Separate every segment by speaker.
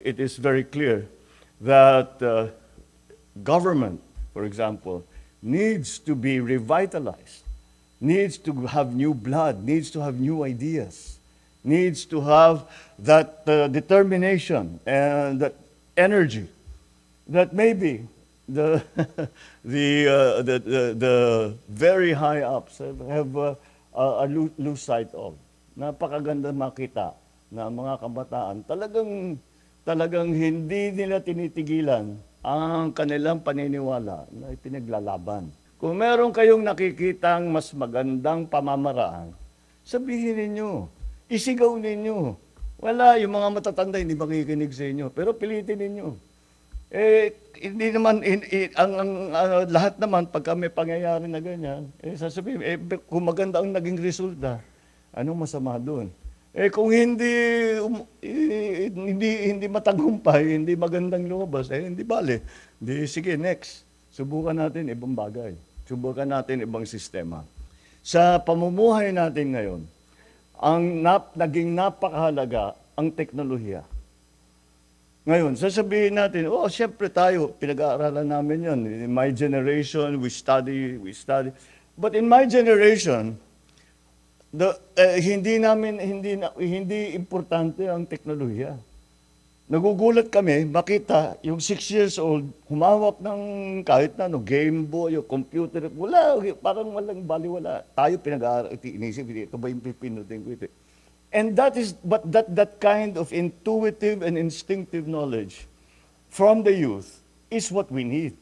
Speaker 1: it is very clear that government, for example, needs to be revitalized, needs to have new blood, needs to have new ideas, needs to have that determination and that energy that maybe the the very high ups have lose sight of. Napakaganda makita na mga kabataan talagang hindi nila tinitigilan ang kanilang paniniwala na ipinaglalaban. Kung meron kayong nakikitang mas magandang pamamaraan, sabihin ninyo, isigaw ninyo. Wala, yung mga matatanda hindi makikinig sa inyo, pero pilitin ninyo. Hindi naman, lahat naman, pagka may pangyayari na ganyan, sasabihin, kung maganda ang naging resulta, anong masama doon? Kung hindi matagumpay, hindi magandang lumabas, hindi bale. Sige, next. Subukan natin ibang bagay. Subukan natin ibang sistema. Sa pamumuhay natin ngayon, naging napakahalaga ang teknolohiya. Ngayon, sasabihin natin, siyempre tayo, pinag-aaralan namin yan. In my generation, we study. But in my generation, hindi importante ang teknolohiya. Nagugulat kami, makita yung 6 years old, humawak ng kahit na Game Boy o computer, wala, parang walang baliwala. Tayo pinag-aaral, inisip, ito ba yung pipinutin ko ito? And that kind of intuitive and instinctive knowledge from the youth is what we need.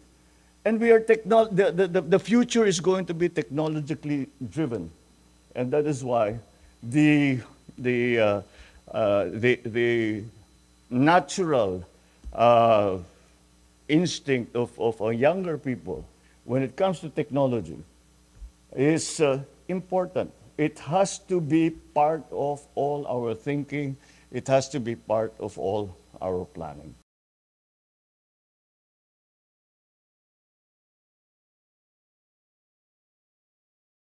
Speaker 1: And the future is going to be technologically driven. And that is why the natural instinct of younger people when it comes to technology is important. It has to be part of all our thinking. It has to be part of all our planning.